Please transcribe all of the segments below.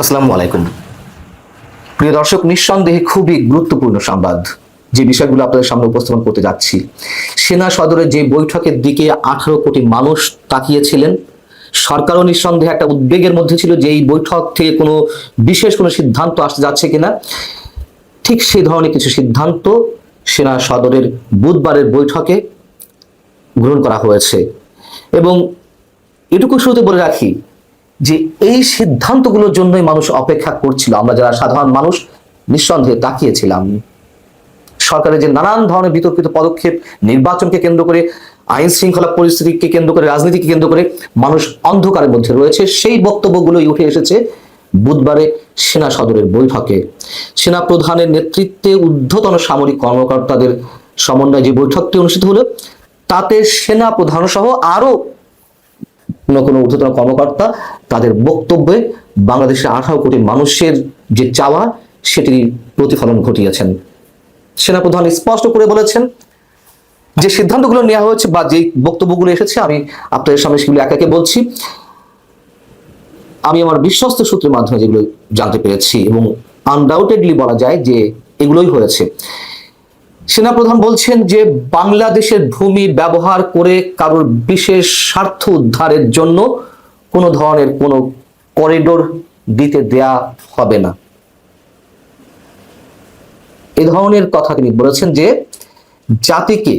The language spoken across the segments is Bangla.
আসসালামু আলাইকুম। প্রিয় দর্শক, নিঃসন্দেহে খুবই গুরুত্বপূর্ণ সংবাদ যে বিষয়গুলো আপনাদের সামনে উপস্থাপন করতে যাচ্ছি। সেনা সদরের যে বৈঠকের দিকে 18 কোটি মানুষ তাকিয়েছিলেন, সরকারও নিঃসন্দেহে একটা উদ্বেগের মধ্যে ছিল যে এই বৈঠক থেকে কোনো বিশেষ কোনো সিদ্ধান্ত আসতে যাচ্ছে কিনা। ঠিক সেই ধরনের কিছু সিদ্ধান্ত সেনা সদরের বুধবারের বৈঠকে গ্রহণ করা হয়েছে। এবং এটুকু শুরুতে বলে রাখি যে এই সিদ্ধান্তগুলোর জন্যই মানুষ অপেক্ষা করছিল। আমরা যারা সাধারণ মানুষ নিঃসন্দেহে তাকিয়েছিলাম। সরকারের যে নানান ধরনের বিতর্কিত পদক্ষেপ, নির্বাচনকে কেন্দ্র করে, আইন শৃঙ্খলা পরিস্থিতিকে কেন্দ্র করে, রাজনীতিকে কেন্দ্র করে মানুষ অন্ধকারের মধ্যে রয়েছে, সেই বক্তব্যগুলোই উঠে এসেছে বুধবারে সেনা সদরের বৈঠকে। সেনা প্রধানের নেতৃত্বে ঊর্ধ্বতন সামরিক কর্মকর্তাদের সমন্বয়ে যে বৈঠকটি অনুষ্ঠিত হলো, তাতে সেনা প্রধান সহ আরো কোনো ঊর্ধ্বতন কর্মকর্তা তাদের বক্তব্যে বাংলাদেশের 18 কোটি মানুষের যে চাওয়া সেটির প্রতিফলন ঘটিয়েছেন। সেনাপ্রধান স্পষ্ট করে বলেছেন যে সিদ্ধান্তগুলো নেওয়া হয়েছে বা যে বক্তব্যগুলো এসেছে, আমি আপনাদের সামনে সেগুলো একে একে বলছি। আমি আমার বিশ্বস্ত সূত্রের মাধ্যমে যেগুলো জানতে পেরেছি এবং আনডাউটেডলি বলা যায় যে এগুলোই হয়েছে। সেনাপ্রধান বলছেন যে বাংলাদেশের ভূমি ব্যবহার করে কারোর বিশেষ স্বার্থ উদ্ধারের জন্য কোনো ধরনের কোনো করিডোর দিতে দেয়া হবে না। এই ধরনের কথা তিনি বলেছেন যে জাতিকে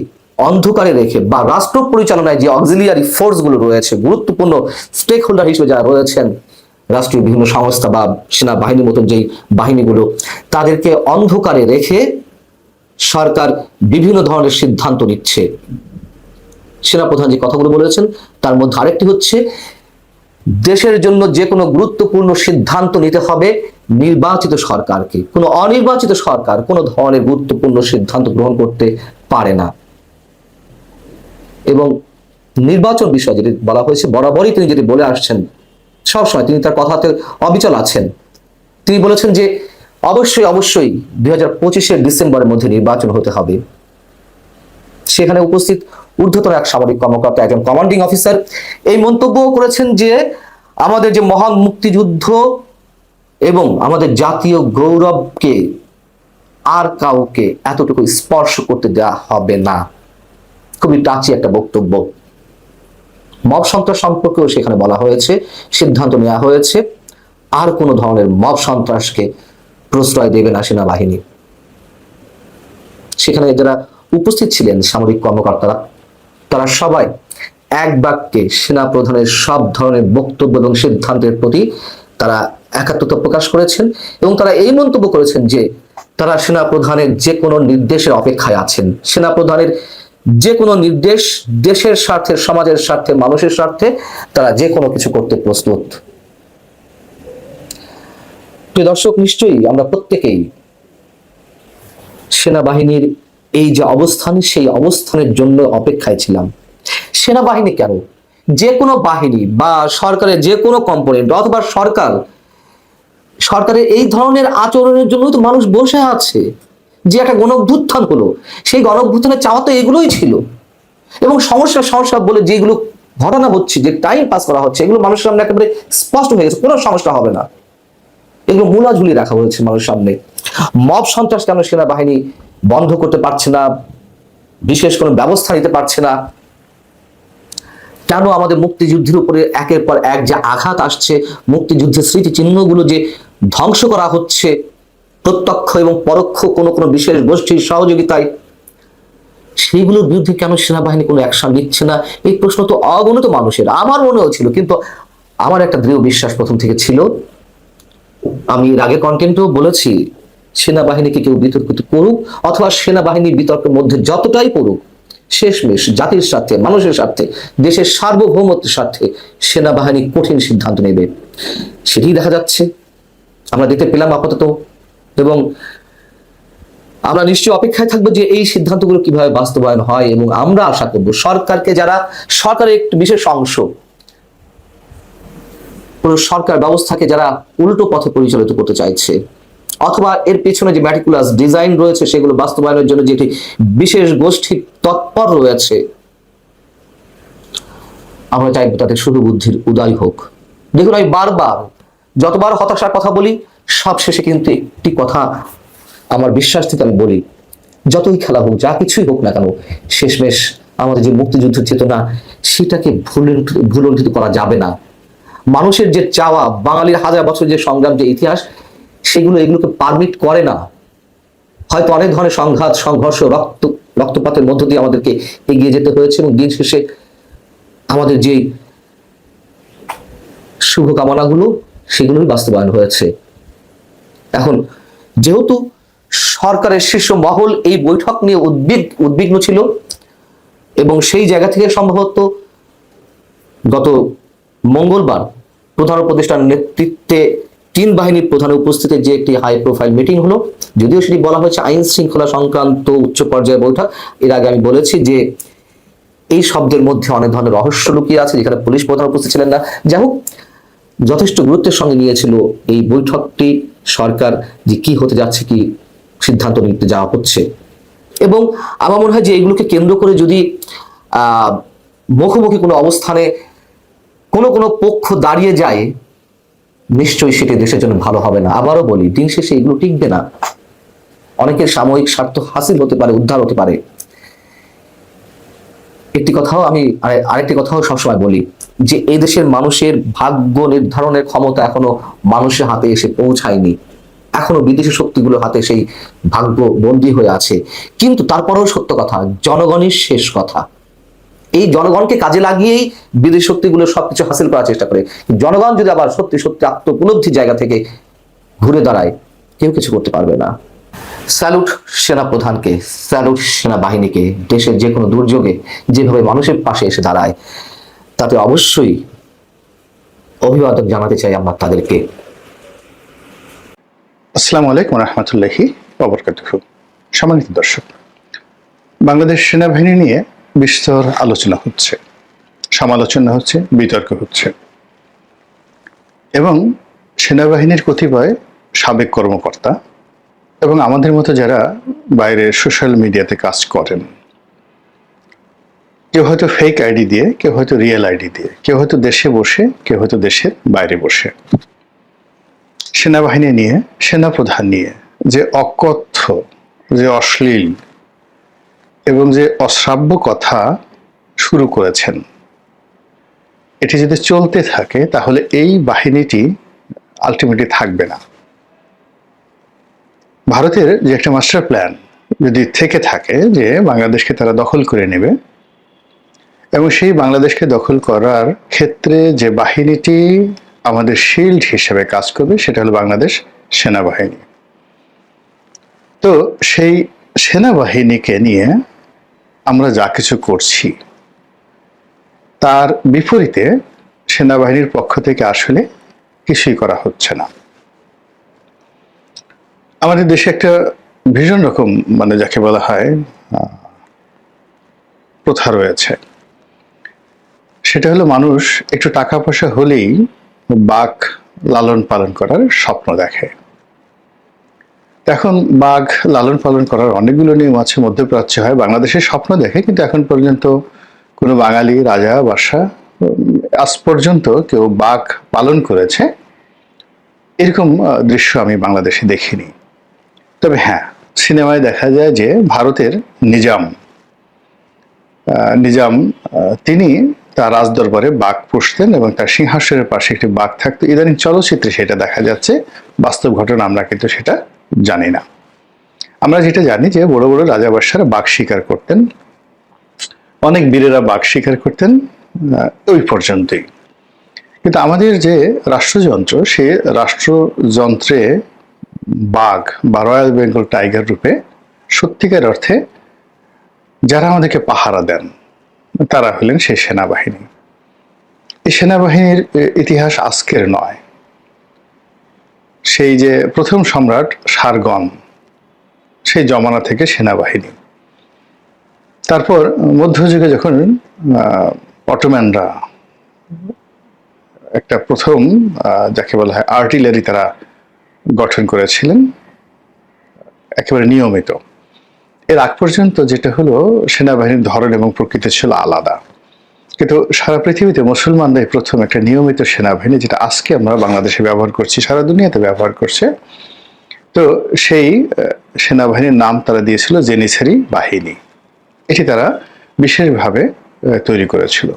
অন্ধকারে রেখে বা রাষ্ট্র পরিচালনায় যে অক্সিলিয়ারি ফোর্স গুলো রয়েছে, গুরুত্বপূর্ণ স্টেক হোল্ডার হিসেবে যারা রয়েছেন, রাষ্ট্রীয় বিভিন্ন সংস্থা বা সেনাবাহিনীর মতন যেই বাহিনীগুলো, তাদেরকে অন্ধকারে রেখে সরকার বিভিন্ন ধরনের সিদ্ধান্ত নিচ্ছে। সেনাপ্রধান যে কথাগুলো বলেছেন তার মধ্যে আরেকটি হচ্ছে, দেশের জন্য যে কোনো গুরুত্বপূর্ণ সিদ্ধান্ত নিতে হবে নির্বাচিত সরকারকে। কোনো অনির্বাচিত সরকার কোনো ধরনের গুরুত্বপূর্ণ সিদ্ধান্ত গ্রহণ করতে পারে না। এবং নির্বাচন বিষয়ে যেটি বলা হয়েছে, বরাবরই তিনি যেটি বলে আসছেন, সবসময় তিনি তার কথাতে অবিচল আছেন। তিনি বলেছেন যে অবশ্যই 2025-এর ডিসেম্বরের মধ্যে নির্বাচন হতে হবে। সেখানে উপস্থিত ঊর্ধ্বতন এক সামরিক কর্মকর্তা, একজন কমান্ডিং অফিসার, এই মন্তব্য করেছেন যে আমাদের যে মহান মুক্তিযুদ্ধ এবং আমাদের জাতীয় গৌরবকে আর কাউকে এতটুকু স্পর্শ করতে দেওয়া হবে না। খুবই টাচি একটা বক্তব্য। মব সন্ত্রাস সম্পর্কেও সেখানে বলা হয়েছে, সিদ্ধান্ত নেওয়া হয়েছে আর কোনো ধরনের মব সন্ত্রাসকে প্রশ্রয় দেবে না সেনাবাহিনী। সেখানে যারা উপস্থিত ছিলেন সামরিক কর্মকর্তারা, তারা সবাই এক বাক্যে সেনা প্রধানের সব ধরনের বক্তব্য এবং সিদ্ধান্তের প্রতি তারা একাত্মতা প্রকাশ করেছেন এবং তারা এই মন্তব্য করেছেন যে তারা সেনা প্রধানের যে কোনো নির্দেশের অপেক্ষায় আছেন। সেনা প্রধানের যে কোনো নির্দেশ দেশের স্বার্থে, সমাজের স্বার্থে, মানুষের স্বার্থে তারা যে কোনো কিছু করতে প্রস্তুত। দর্শক, নিশ্চয়ই আমরা প্রত্যেকেই সেনাবাহিনীর এই যে অবস্থান, সেই অবস্থানের জন্য অপেক্ষায় ছিলাম। সেনাবাহিনী কেন, যে কোনো বাহিনী বা সরকারের যে কোনো কম্পোনেন্ট অথবা সরকারের এই ধরনের আচরণের জন্য তো মানুষ বসে আছে। যে একটা গণঅভ্যুত্থান হলো, সেই গণঅভ্যুত্থানের চাওয়া তো এগুলোই ছিল। এবং সমস্যা বলে যেগুলো ঘটনা হচ্ছে, যে টাইম পাস করা হচ্ছে, এগুলো মানুষের সামনে একেবারে স্পষ্ট হয়ে গেছে, কোনো সমস্যা হবে না। এগুলো মূলা ঝুলিয়ে রাখা হয়েছে মানুষের সামনে। মব সন্ত্রাস কেন সেনাবাহিনী বন্ধ করতে পারছে না, বিশেষ কোনো ব্যবস্থা নিতে পারছে না? কেন আমাদের মুক্তিযুদ্ধের উপরে একের পর এক যে আঘাত আসছে, মুক্তিযুদ্ধের স্মৃতিচিহ্নগুলো যে ধ্বংস করা হচ্ছে প্রত্যক্ষ এবং পরোক্ষ কোনো বিশেষ গোষ্ঠীর সহযোগিতায়, সেইগুলোর বিরুদ্ধে কেন সেনাবাহিনী কোনো অ্যাকশন নিচ্ছে না? এই প্রশ্ন তো অগণিত মানুষের, আমার মনেও ছিল। কিন্তু আমার একটা দৃঢ় বিশ্বাস প্রথম থেকে ছিল, আমি এর আগে কন্টেন্টেও বলেছি, সেনাবাহিনীকে কেউ বিতর্কিত করুক অথবা সেনাবাহিনী বিতর্কের মধ্যে যতটাই পড়ুক, শেষমেশ জাতির স্বার্থে, মানুষের স্বার্থে, দেশের সার্বভৌমত্বের স্বার্থে সেনাবাহিনী কঠিন সিদ্ধান্ত নেবে। সেটাই দেখা যাচ্ছে, আমরা দেখতে পেলাম আপাতত। এবং আমরা নিশ্চয়ই অপেক্ষায় থাকবো যে এই সিদ্ধান্তগুলো কিভাবে বাস্তবায়ন হয়। এবং আমরা আশা করব সরকারকে, যারা সরকারের একটি বিশেষ অংশ, সরকার ব্যবস্থাকে যারা উল্টো পথে পরিচালিত করতে চাইছে অথবা এর পেছনে যে ম্যাটিকুলাস ডিজাইন রয়েছে সেগুলো বাস্তবায়নের জন্য যেটি বিশেষ গোষ্ঠী তৎপর রয়েছে, আমরা চাইব তাদের শুভ বুদ্ধির উদয় হোক। দেখুন, আমি বারবার যতবার হতাশার কথা বলি সব শেষে কিন্তু একটি কথা আমার বিশ্বাস থেকে আমি বলি, যতই খেলা হোক, যা কিছুই হোক না কেন, শেষমেশ আমাদের যে মুক্তিযুদ্ধের চেতনা সেটাকে ভুলণ্ঠিত করা যাবে না। মানুষের যে চাওয়া, বাঙালির হাজার বছর যে সংগ্রাম, যে ইতিহাস, এগুলোকে পারমিট করে না। হয়তো অনেক ধরনের সংঘাত, সংঘর্ষ, রক্তপাতের মধ্য দিয়ে আমাদেরকে এগিয়ে যেতে হয়েছে, এবং দিন শেষে আমাদের যে শুভকামনাগুলো সেগুলোই বাস্তবায়ন হয়েছে। এখন যেহেতু সরকারের শীর্ষ মহল এই বৈঠক নিয়ে উদ্বিগ্ন ছিল, এবং সেই জায়গা থেকে সম্ভবত গত মঙ্গলবার প্রধান উপদেষ্টার নেতৃত্বে 3 বাহিনীর প্রধানের উপস্থিতিতে যে একটি হাই প্রোফাইল মিটিং হলো, যদিও সেটি বলা হয়েছে আইন শৃঙ্খলা সংক্রান্ত উচ্চ পর্যায়ের বৈঠক। এর আগে আমি বলেছি যে এই শব্দের মধ্যে অনেক ধরনের রহস্য লুকিয়ে আছে, যেখানে পুলিশ প্রধান উপস্থিত ছিলেন না। যাই হোক, যথেষ্ট গুরুত্বের সঙ্গে নিয়েছিল এই বৈঠকটি সরকার, যে কি হতে যাচ্ছে, কি সিদ্ধান্ত নিতে যাওয়া হচ্ছে। এবং আমার মনে হয় যে এগুলোকে কেন্দ্র করে যদি মুখোমুখি কোনো অবস্থানে কোনো পক্ষ দাঁড়িয়ে যায়, নিশ্চয়ই সেটি দেশের জন্য ভালো হবে না। আবারও বলি, দিন শেষে এগুলো টিকবে না। অনেকের সাময়িক স্বার্থ হাসিল হতে পারে, উদ্ধার হতে পারে। আরেকটি কথাও সবসময় বলি যে এই দেশের মানুষের ভাগ্য নির্ধারণের ক্ষমতা এখনো মানুষের হাতে এসে পৌঁছায়নি। এখনো বিদেশি শক্তিগুলোর হাতে সেই ভাগ্য বন্দী হয়ে আছে। কিন্তু তারপরেও সত্য কথা, জনগণই শেষ কথা। এই জনগণকে কাজে লাগিয়েই বিদেশি শক্তিগুলো সবকিছু হাসিল করার চেষ্টা করে। জনগণ যদি আবার সত্যি সত্যি আত্মোপলব্ধির জায়গা থেকে ঘুরে দাঁড়ায়, কেউ কিছু করতে পারবে না। স্যালুট সেনাপ্রধানকে, স্যালুট সেনাবাহিনীকে। দেশের যে কোনো দুর্যোগে যেভাবে মানুষের পাশে এসে দাঁড়ায়, তাতে অবশ্যই অভিবাদন জানাতে চাই আমরা তাদেরকে। আসসালামু আলাইকুম রহমতুল্লাহি ওয়া বারাকাতুহু। সম্মানিত দর্শক, বাংলাদেশ সেনাবাহিনী নিয়ে বিস্তর আলোচনা হচ্ছে, সমালোচনা হচ্ছে, বিতর্ক হচ্ছে, এবং সেনাবাহিনীর কতিপয় সাবেক কর্মকর্তা এবং আমাদের মতো যারা বাইরে সোশ্যাল মিডিয়াতে কাজ করেন, কেউ হয়তো ফেক আইডি দিয়ে, কেউ হয়তো রিয়েল আইডি দিয়ে, কেউ হয়তো দেশে বসে, কেউ হয়তো দেশের বাইরে বসে, সেনাবাহিনী নিয়ে, সেনাপ্রধান নিয়ে যে অকথ্য, যে অশ্লীল এবং যে অশ্রাব্য কথা শুরু করেছেন, এটি যদি চলতে থাকে তাহলে এই বাহিনীটি আলটিমেটলি থাকবে না। ভারতের যে একটা মাস্টার প্ল্যান যদি থেকে থাকে যে বাংলাদেশকে তারা দখল করে নেবে, এবং সেই বাংলাদেশকে দখল করার ক্ষেত্রে যে বাহিনীটি আমাদের শিল্ড হিসেবে কাজ করবে সেটা হলো বাংলাদেশ সেনাবাহিনী। তো সেই সেনাবাহিনীকে নিয়ে আমরা যা কিছু করছি তার বিপরীতে সেনাবাহিনীর পক্ষ থেকে আসলে কিছুই করা হচ্ছে না। আমাদের দেশে একটা ভীষণ রকম যাকে বলা হয় প্রথা রয়েছে, সেটা হলো মানুষ একটু টাকা পয়সা হলেই বাঘ লালন পালন করার স্বপ্ন দেখে। এখন বাঘ লালন পালন করার অনেকগুলো নিয়ম আছে, মধ্যপ্রাচ্যে হয়, বাংলাদেশের স্বপ্ন দেখে, কিন্তু এখন পর্যন্ত কোনো বাঙালি রাজা বাদশা আজ পর্যন্ত কেউ বাঘ পালন করেছে এরকম দৃশ্য আমি বাংলাদেশে দেখিনি। তবে হ্যাঁ, সিনেমায় দেখা যায় যে ভারতের নিজাম তিনি তার রাজদরবারে বাঘ পুষতেন এবং তার সিংহাসনের পাশে একটি বাঘ থাকতো। ইদানিং চলচ্চিত্রে সেটা দেখা যাচ্ছে, বাস্তব ঘটনা আমরা কিন্তু সেটা জানি না। আমরা যেটা জানি যে বড় বড় রাজা বাদশারা বাঘ শিকার করতেন, অনেক বীরেরা বাঘ শিকার করতেন, ওই পর্যন্তই। কিন্তু আমাদের যে রাষ্ট্রযন্ত্র, সে রাষ্ট্রযন্ত্রে বাঘ বা রয়্যাল বেঙ্গল টাইগার রূপে সত্যিকার অর্থে যারা আমাদেরকে পাহারা দেন তারা হলেন সেই সেনাবাহিনী। এই সেনাবাহিনীর ইতিহাস আজকের নয়। সেই যে প্রথম সম্রাট শারগন, সেই জমানা থেকে সেনাবাহিনী। তারপর মধ্যযুগে যখন অটোম্যানরা একটা প্রথম যাকে বলা হয় আর্টিলারি তারা গঠন করেছিলেন একেবারে নিয়মিত, এর আগ পর্যন্ত যেটা হলো সেনাবাহিনীর ধরন এবং প্রকৃতি ছিল আলাদা। কিন্তু সারা পৃথিবীতে মুসলমানরাই প্রথম একটা নিয়মিত সেনাবাহিনী, যেটা আজকে আমরা বাংলাদেশে ব্যবহার করছি, সারা দুনিয়াতে ব্যবহার করছে। তো সেই সেনাবাহিনীর নাম তারা দিয়েছিল জেনিসারি বাহিনী। এটি তারা বিশেষভাবে তৈরি করেছিল।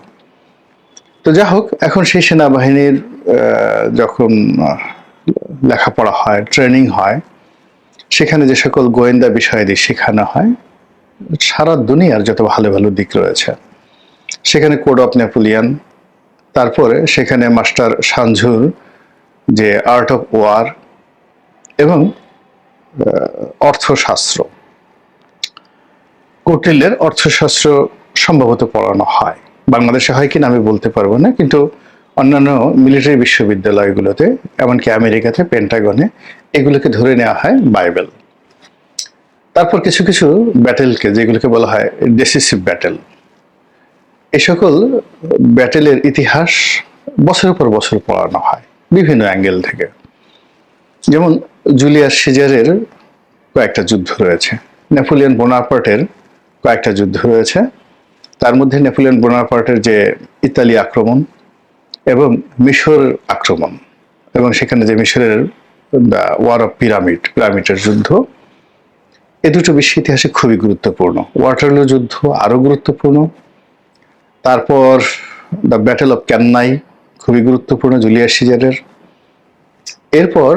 তো যা হোক, এখন সেই সেনাবাহিনীর যখন লেখাপড়া হয়, ট্রেনিং হয়, সেখানে যে সকল গোয়েন্দা বিষয়াদি শেখানো হয়, সারা দুনিয়ার যত ভালো ভালো দিক রয়েছে, সেখানে কোড অফ নেপোলিয়ন, তারপরে সেখানে মাস্টার সানঝুর যে আর্ট অফ ওয়ার এবং অর্থশাস্ত্র, কৌটিল্যের অর্থশাস্ত্র সম্ভবত পড়ানো হয়। বাংলাদেশে হয় কিনা আমি বলতে পারবো না, কিন্তু অন্যান্য মিলিটারি বিশ্ববিদ্যালয়গুলোতে, এমনকি আমেরিকাতে পেন্টাগনে, এগুলোকে ধরে নেওয়া হয় বাইবেল। তারপর কিছু কিছু ব্যাটেলকে, যেগুলোকে বলা হয় ডিসিসিভ ব্যাটেল, এই সকল ব্যাটেলের ইতিহাস বছরের পর বছর পড়ানো হয় বিভিন্ন অ্যাঙ্গেল থেকে। যেমন জুলিয়াস সিজারের কয়েকটা যুদ্ধ রয়েছে, নেপোলিয়ন বোনাপার্টের কয়েকটা যুদ্ধ রয়েছে। তার মধ্যে নেপোলিয়ন বোনাপার্টের যে ইতালি আক্রমণ এবং মিশর আক্রমণ, এবং সেখানে যে মিশরের ওয়ার অফ পিরামিডের যুদ্ধ, এ দুটো বিশ্ব ইতিহাসে খুবই গুরুত্বপূর্ণ। ওয়াটারলু যুদ্ধ আরো গুরুত্বপূর্ণ। তারপর দ্য ব্যাটেল অফ ক্যান্নাই খুবই গুরুত্বপূর্ণ জুলিয়াস সিজারের। এরপর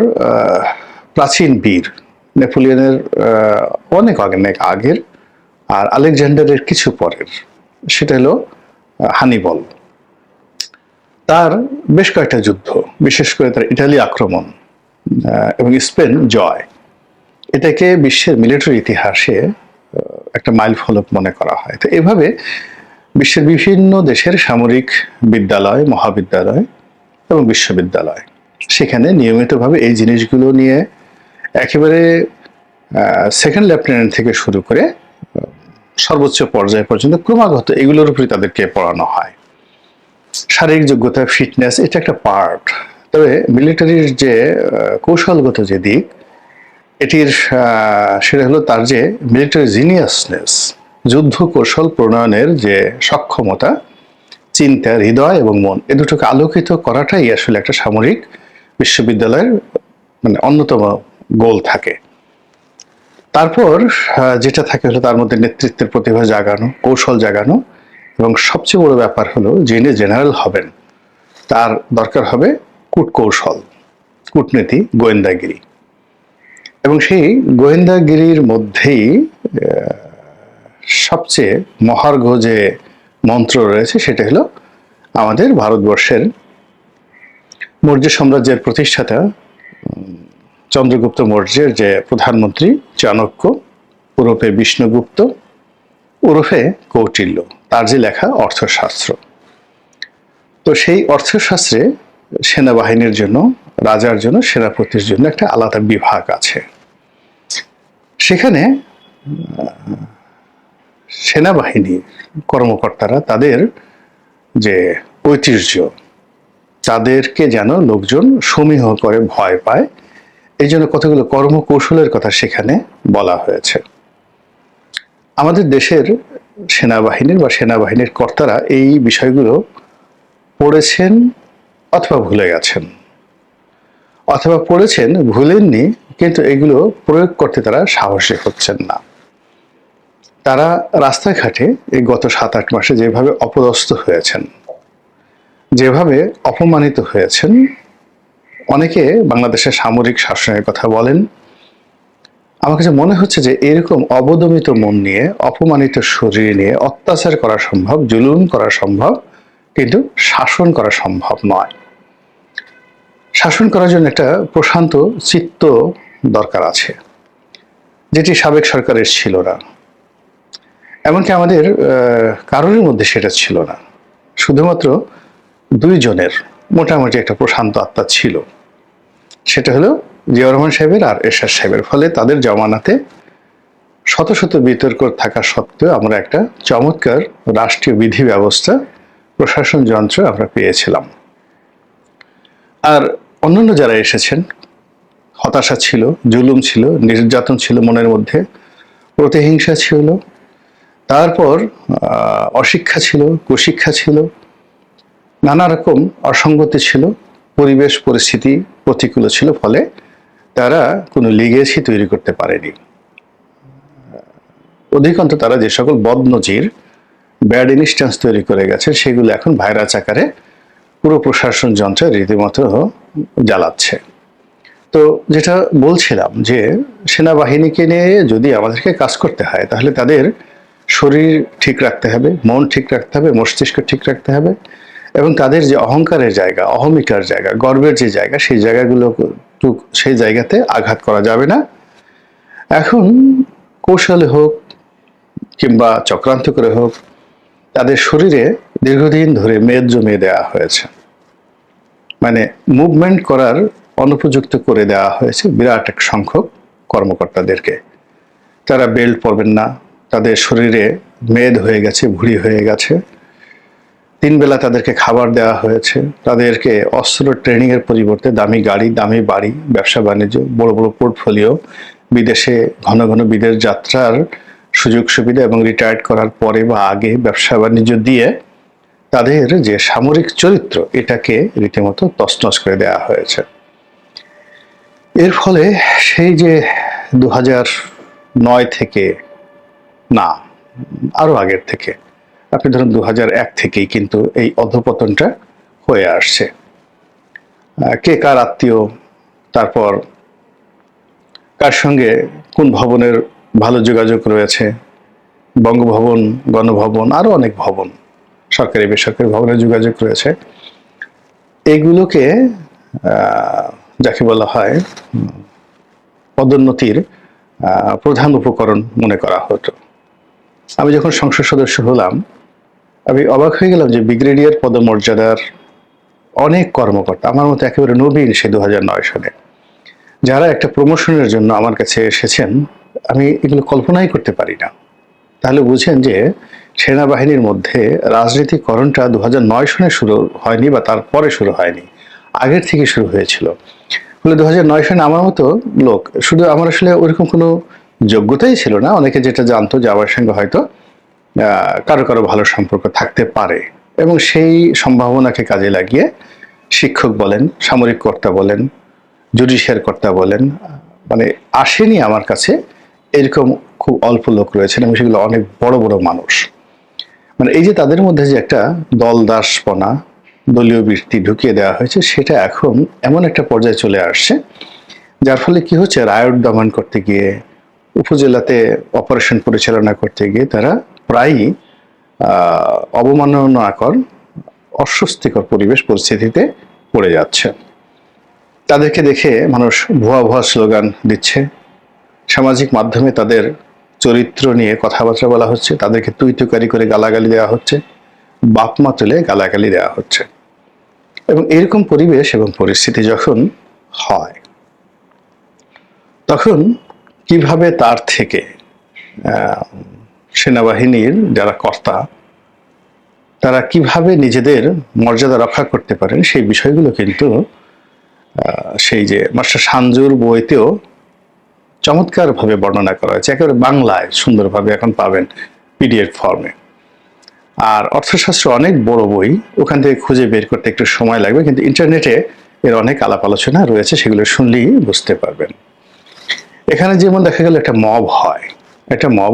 প্রাচীন বীর নেপোলিয়নের অনেক আগের আর আলেকজান্ডারের কিছু পরের, সেটা হলো হানিবল। তার বেশ কয়েকটা যুদ্ধ, বিশেষ করে তার ইটালি আক্রমণ এবং স্পেন জয়, এটাকে বিশ্বের মিলিটারি ইতিহাসে একটা মাইল ফলক মনে করা হয়। তো এভাবে বিশ্বের বিভিন্ন দেশের সামরিক বিদ্যালয়, মহাবিদ্যালয় এবং বিশ্ববিদ্যালয়, সেখানে নিয়মিতভাবে এই জিনিসগুলো নিয়ে একেবারে সেকেন্ড লেফটেন্যান্ট থেকে শুরু করে সর্বোচ্চ পর্যায় পর্যন্ত ক্রমাগত এগুলোর উপরে তাদেরকে পড়ানো হয়। শারীরিক যোগ্যতা, ফিটনেস, এটা একটা পার্ট। তবে মিলিটারির যে কৌশলগত যে দিক, এটির সেটা হলো তার যে মিলিটারি জিনিয়াসনেস, যুদ্ধ কৌশল প্রণয়নের যে সক্ষমতা, চিন্তা, হৃদয় এবং মন, এ দুটোকে আলোকিত করাটাই আসলে একটা সামরিক বিশ্ববিদ্যালয়ের মানে অন্যতম গোল থাকে। তারপর যেটা থাকে হলো তার মধ্যে নেতৃত্বের প্রতিভা জাগানো, কৌশল জাগানো, এবং সবচেয়ে বড় ব্যাপার হলো যিনি জেনারেল হবেন তার দরকার হবে কূটকৌশল, কূটনীতি, গোয়েন্দাগিরি। এবং সেই গোয়েন্দাগিরির মধ্যেই সবচেয়ে মহার্ঘ যে মন্ত্র রয়েছে, সেটা হলো আমাদের ভারতবর্ষের মৌর্য সাম্রাজ্যের প্রতিষ্ঠাতা চন্দ্রগুপ্ত মৌর্যের যে প্রধানমন্ত্রী চাণক্য ওরফে বিষ্ণুগুপ্ত ওরফে কৌটিল্য, তার যে লেখা অর্থশাস্ত্র। তো সেই অর্থশাস্ত্রে সেনাবাহিনীর জন্য, রাজার জন্য, সেনাপতির জন্য একটা আলাদা বিভাগ আছে। সেখানে সেনাবাহিনীর কর্মকর্তারা তাদের যে ঐতিহ্য, তাদেরকে যেন লোকজন সমীহ করে, ভয় পায়, এই জন্য কতগুলো কর্মকৌশলের কথা সেখানে বলা হয়েছে। আমাদের দেশের সেনাবাহিনীর বা সেনাবাহিনীর কর্তারা এই বিষয়গুলো পড়েছেন অথবা ভুলে গেছেন, অথবা পড়েছেন ভুলেননি, কিন্তু এগুলো প্রয়োগ করতে তারা সাহসী হচ্ছেন না। তারা রাস্তাঘাটে এই গত 7-8 মাসে যেভাবে অপদস্থ হয়েছেন, যেভাবে অপমানিত হয়েছেন, অনেকে বাংলাদেশের সামরিক শাসনের কথা বলেন। আমার কাছে মনে হচ্ছে যে এরকম অবদমিত মন নিয়ে, অপমানিত শরীর নিয়ে অত্যাচার করা সম্ভব, জুলুম করা সম্ভব, কিন্তু শাসন করা সম্ভব নয়। শাসন করার জন্য একটা প্রশান্ত চিত্ত দরকার আছে, যেটি সাবেক সরকারের ছিল না। এমনকি আমাদের কারোর মধ্যে সেটা ছিল না। শুধুমাত্র 2 জনের মোটামুটি একটা প্রশান্ত আত্মা ছিল, সেটা হলো জিয়াউর রহমান সাহেবের আর এরশাদ সাহেবের। ফলে তাদের জমানাতে শত শত বিতর্ক থাকা সত্ত্বেও আমরা একটা চমৎকার রাষ্ট্রীয় বিধি ব্যবস্থা, প্রশাসন যন্ত্র আমরা পেয়েছিলাম। আর অন্যান্য যারা এসেছেন, হতাশা ছিল, জুলুম ছিল, নির্যাতন ছিল মনের মধ্যে, প্রতিহিংসা ছিল, তারপর অশিক্ষা ছিল, কুশিক্ষা ছিল, নানা রকম অসঙ্গতি ছিল, পরিবেশ পরিস্থিতি প্রতিকূল ছিল, ফলে তারা কোনো লিগেসি তৈরি করতে পারেনি। অধিকাংশ তারা যে সকল বদনজির ব্যাড ইনস্ট্যান্স তৈরি করে গেছে সেগুলো এখন ভাইরাস আকারে পুরো প্রশাসন যন্ত্রে রীতিমতো জ্বালাচ্ছে। তো যেটা বলছিলাম যে সেনাবাহিনীকে নিয়ে যদি আমাদেরকে কাজ করতে হয় তাহলে তাদের শরীর ঠিক রাখতে হবে, মন ঠিক রাখতে হবে, মস্তিষ্ক ঠিক রাখতে হবে, এবং তাদের যে অহংকারের জায়গা, অহমিকার জায়গা, গর্বের যে জায়গা, সেই জায়গাগুলো সেই জায়গাতে আঘাত করা যাবে না। এখন কৌশলে হোক কিংবা চক্রান্ত করে হোক তাদের শরীরে দীর্ঘদিন ধরে মেদ জমিয়ে দেওয়া হয়েছে, মানে মুভমেন্ট করার অনুপযুক্ত করে দেওয়া হয়েছে বিরাট এক সংখ্যক কর্মকর্তাদেরকে। তারা বেল্ট পরবেন না, তাদের শরীরে মেদ হয়ে গেছে, ভুঁড়ি হয়ে গেছে, 3 বেলা তাদেরকে খাবার দেওয়া হয়েছে, তাদেরকে অস্ত্র ট্রেনিং এর পরিবর্তে দামি গাড়ি, দামি বাড়ি, ব্যবসা বাণিজ্য, বড় বড় পোর্টফোলিও, বিদেশে ঘন ঘন বিদেশ যাত্রার সুযোগ সুবিধা এবং রিটায়ার্ড করার পরে বা আগে ব্যবসা বাণিজ্য দিয়ে তাদের যে সামরিক চরিত্র এটাকে রীতিমতো তছনছ করে দেওয়া হয়েছে। এর ফলে সেই যে 2009 থেকে, না আরো আগের থেকে, আপনি ধরুন 2001 থেকেই কিন্তু এই অধঃপতনটা হয়ে আসছে। কে কার আত্মীয়, তারপর কার সঙ্গে কোন ভবনের ভালো যোগাযোগ রয়েছে, বঙ্গভবন, গণভবন, আরো অনেক ভবন, সরকারি বেসরকারি ভবনের যোগাযোগ রয়েছে, এগুলোকে যাকে বলা হয় পদোন্নতির প্রধান উপকরণ মনে করা হতো। আমি যখন সংসদ সদস্য হলাম আমি অবাক হয়ে গেলাম যে ব্রিগেডিয়ার পদমর্যাদার অনেক কর্মকর্তা, আমার মতো একেবারে নবীন সে 2009 সালে, যারা একটা প্রমোশনের জন্য আমার কাছে এসেছেন, আমি এগুলো কল্পনাই করতে পারি না। তাহলে বুঝেন যে সেনাবাহিনীর মধ্যে রাজনীতিকরণটা 2009 সনে শুরু হয়নি বা তারপরে শুরু হয়নি, আগের থেকে শুরু হয়েছিল। ফলে 2009 সনে আমার মতো লোক, শুধু আমার আসলে ওরকম কোনো যোগ্যতাই ছিল না, অনেকে যেটা জানতো যে আমার সঙ্গে হয়তো কারো কারো ভালো সম্পর্ক থাকতে পারে, এবং সেই সম্ভাবনাকে কাজে লাগিয়ে শিক্ষক বলেন, সামরিক কর্তা বলেন, জুডিশিয়ার কর্তা বলেন, মানে আসেনি আমার কাছে এরকম খুব অল্প লোক রয়েছেন, এবং সেগুলো অনেক বড় বড় মানুষ। মানে এই যে তাদের মধ্যে যে একটা দলদাসপনা, দলীয় বৃত্তি ঢুকিয়ে দেওয়া হয়েছে, সেটা এখন এমন একটা পর্যায়ে চলে আসছে যার ফলে কি হচ্ছে, রায়ট দমন করতে গিয়ে, উপজেলাতে অপারেশন পরিচালনা করতে গিয়ে তারা প্রায়ই অবমাননাকর, অস্বস্তিকর পরিবেশ পরিস্থিতিতে পড়ে যাচ্ছে। তাদেরকে দেখে মানুষ ভুয়া ভুয়া স্লোগান দিচ্ছে, সামাজিক মাধ্যমে তাদের চরিত্র নিয়ে কথাবার্তা বলা হচ্ছে, তাদেরকে তুই তুকারি করে গালাগালি দেওয়া হচ্ছে, বাপমা তুলে গালাগালি দেওয়া হচ্ছে। এবং এরকম পরিবেশ এবং পরিস্থিতি যখন হয় তখন কিভাবে তার থেকে সেনাবাহিনীর যারা কর্তা তারা কিভাবে নিজেদের মর্যাদা রক্ষা করতে পারেন সেই বিষয়গুলো কিন্তু সেই যে মাস্টার সাঞ্জুর বইতেও চমৎকারভাবে বর্ণনা করা হয়েছে, একেবারে বাংলায় সুন্দরভাবে এখন পাবেন পিডিএফ ফর্মে। আর অর্থশাস্ত্র অনেক বড় বই, ওখান থেকে খুঁজে বের করতে একটু সময় লাগবে, কিন্তু ইন্টারনেটে এর অনেক আলাপ আলোচনা রয়েছে, সেগুলো শুনলেই বুঝতে পারবেন। এখানে যেমন দেখা গেল একটা মব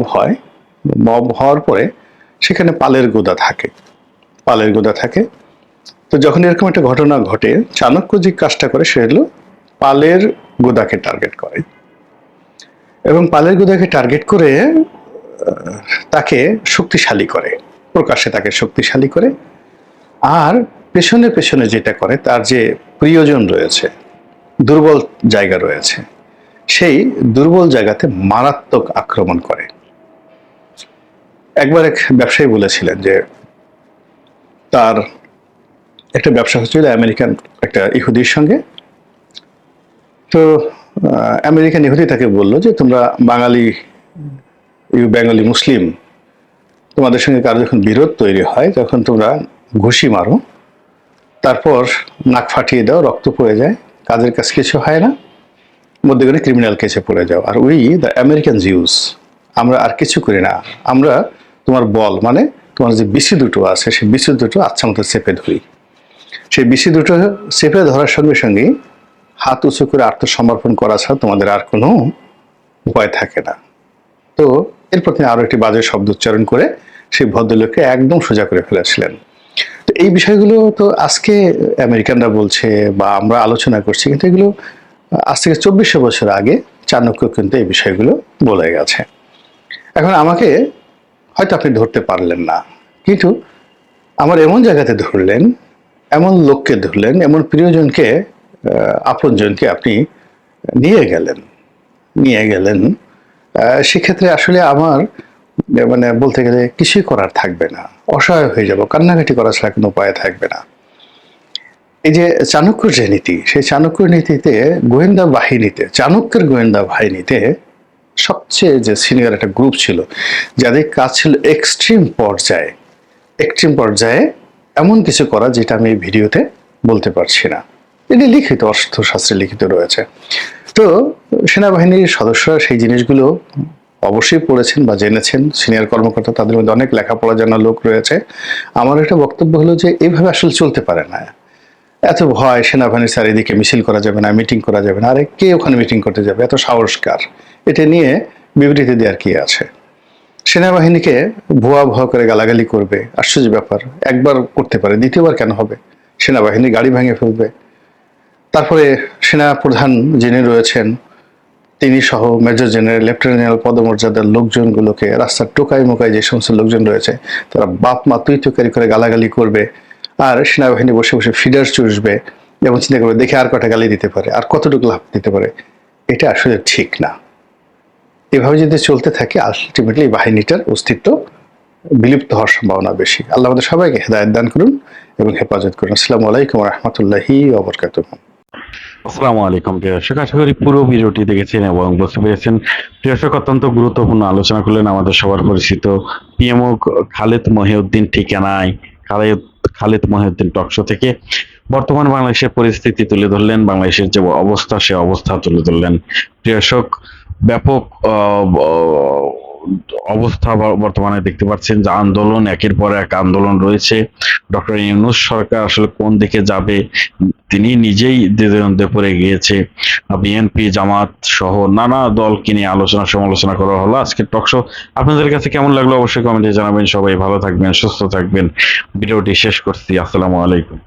হয়, মব হওয়ার পরে সেখানে পালের গোদা থাকে। তো যখন এরকম একটা ঘটনা ঘটে, চাণক্য যে কাজটা করে সে হলো পালের গোদাকে টার্গেট করে, এবং পালের গোদাকে টার্গেট করে তাকে শক্তিশালী করে, প্রকাশ্যে তাকে শক্তিশালী করে, আর পেছনে পেছনে যেটা করে, তার যে প্রিয়জন রয়েছে, দুর্বল জায়গা রয়েছে, সেই দুর্বল জায়গাতে মারাত্মক আক্রমণ করে। একবার এক ব্যবসায়ী বলেছিলেন যে তার একটা ব্যবসা হচ্ছিল আমেরিকান একটা ইহুদির সঙ্গে। তো আমেরিকান ইহুদি তাকে বলল যে তোমরা বেঙ্গলি মুসলিম, তোমাদের সঙ্গে কারো যখন বিরোধ তৈরি হয় তখন তোমরা ঘুষি মারো, তারপর নাক ফাটিয়ে দাও, রক্ত পড়ে যায়, কাজের কাজ কিছু হয় না, মধ্যখানে ক্রিমিনাল কেসে পড়ে যাও। আর উই দ্য আমেরিকান জিউস, আমরা আর কিছু করি না, আমরা তোমার বল মানে তোমার যে বিসি দুটো আছে সেই বিসি দুটো আচ্ছা মতো চেপে ধরি। সেই বিসি দুটো চেপে ধরার সঙ্গে সঙ্গে হাত উঁচু করে আত্মসমর্পণ করা ছাড়া তোমাদের আর কোনো উপায় থাকে না। তো এরপর তিনি আরো একটি বাজে শব্দ উচ্চারণ করে সেই ভদ্রলোককে একদম সোজা করে ফেলেছিলেন। তো এই বিষয়গুলো তো আজকে আমেরিকানরা বলছে বা আমরা আলোচনা করছি, কিন্তু এগুলো আজ থেকে 2400 বছর আগে চাণক্য কিন্তু এই বিষয়গুলো বলে গেছে। এখন আমাকে হয়তো আপনি ধরতে পারলেন না, কিন্তু আমার এমন জায়গাতে ধরলেন, এমন লোককে ধরলেন, এমন প্রিয়জনকে, আপনজনকে আপনি নিয়ে গেলেন। সেক্ষেত্রে আসলে আমার মানে বলতে গেলে কিছুই করার থাকবে না, অসহায় হয়ে যাব, কান্নাকাটি করা ছাড়া কোনো উপায় থাকবে না। এই যে চাণক্যর যে নীতি, সেই চাণক্যর নীতিতে গোয়েন্দা বাহিনীতে, চাণক্যের গোয়েন্দা বাহিনীতে সবচেয়ে যে সিনিয়র একটা গ্রুপ ছিল, যাদের কাজ ছিল এক্সট্রিম পর্যায়ে এমন কিছু করা যেটা আমি এই ভিডিওতে বলতে পারছি না। এটি লিখিত, অর্থশাস্ত্রে লিখিত রয়েছে। তো সেনাবাহিনীর সদস্যরা সেই জিনিসগুলো অবশ্যই পড়েছেন বা জেনেছেন, সিনিয়র কর্মকর্তা, তাদের মধ্যে অনেক লেখাপড়া জানা লোক রয়েছে। আমার একটা বক্তব্য হলো যে এইভাবে আসলে চলতে পারে না। এত ভয়, সেনাবাহিনীর চারিদিকে মিছিল করা যাবে না, মিটিং করা যাবে না, আরে কে ওখানে মিটিং করতে যাবে, এত সাহস কার? এটা নিয়ে বিবৃতি দেওয়ার কি আছে? সেনাবাহিনীকে ভুয়া করে গালাগালি করবে, আশ্চর্য ব্যাপার। একবার করতে পারে, দ্বিতীয়বার কেন হবে? সেনাবাহিনী গাড়ি ভেঙে ফেলবে। তারপরে সেনা প্রধান যিনি রয়েছেন তিনি সহ মেজর জেনারেল, লেফটেন্যান্ট জেনারেল পদমর্যাদার লোকজনগুলোকে রাস্তার টোকাই মোকাই যে সমস্ত লোকজন রয়েছে তারা বাপ মা তুই তুকারি করে গালাগালি করবে, আর সেনাবাহিনী বসে বসে ফিডার চুষবে এবং চিন্তা করবে দেখে আর কটা গালি দিতে পারে, আর কতটুকু লাভ দিতে পারে। এটা আসলে ঠিক না। এভাবে যদি চলতে থাকে আলটিমেটলি বাহিনীটার অস্তিত্ব বিলুপ্ত হওয়ার সম্ভাবনা বেশি। আল্লাহ আমাদের সবাইকে হেদায়েত দান করুন এবং হেফাজত করুন। আসসালামু আলাইকুম ওয়া রাহমাতুল্লাহি ওয়া বারাকাতুহু। আসসালামু আলাইকুম প্রিয় দর্শক, আশা করি পুরো ভিডিওটি দেখেছেন এবং বুঝতে পেরেছেন। প্রিয় দর্শক, অত্যন্ত গুরুত্বপূর্ণ আলোচনা করলেন আমাদের সবার পরিচিত পিএমও খালেদ মহিউদ্দিন ঠিকানায় খালেদ মহিউদ্দিন টকশো থেকে বর্তমান বাংলাদেশের পরিস্থিতি তুলে ধরলেন, বাংলাদেশের যে অবস্থা সে অবস্থা তুলে ধরলেন। প্রিয় দর্শক, ব্যাপক অবস্থা বর্তমানে দেখতে পাচ্ছেন যে আন্দোলন, একের পর এক আন্দোলন রয়েছে। ডক্টর ইউনূস সরকার আসলে কোন দিকে যাবে তিনি নিজেই দ্বিধাদ্বন্দ্বে পড়ে গিয়েছে। বিএনপি, জামাত সহ নানা দলকে নিয়ে আলোচনা সমালোচনা করা হলো আজকের টকশো। আপনাদের কাছে কেমন লাগলো অবশ্যই কমেন্টে জানাবেন। সবাই ভালো থাকবেন, সুস্থ থাকবেন। ভিডিওটি শেষ করছি। আসসালামু আলাইকুম।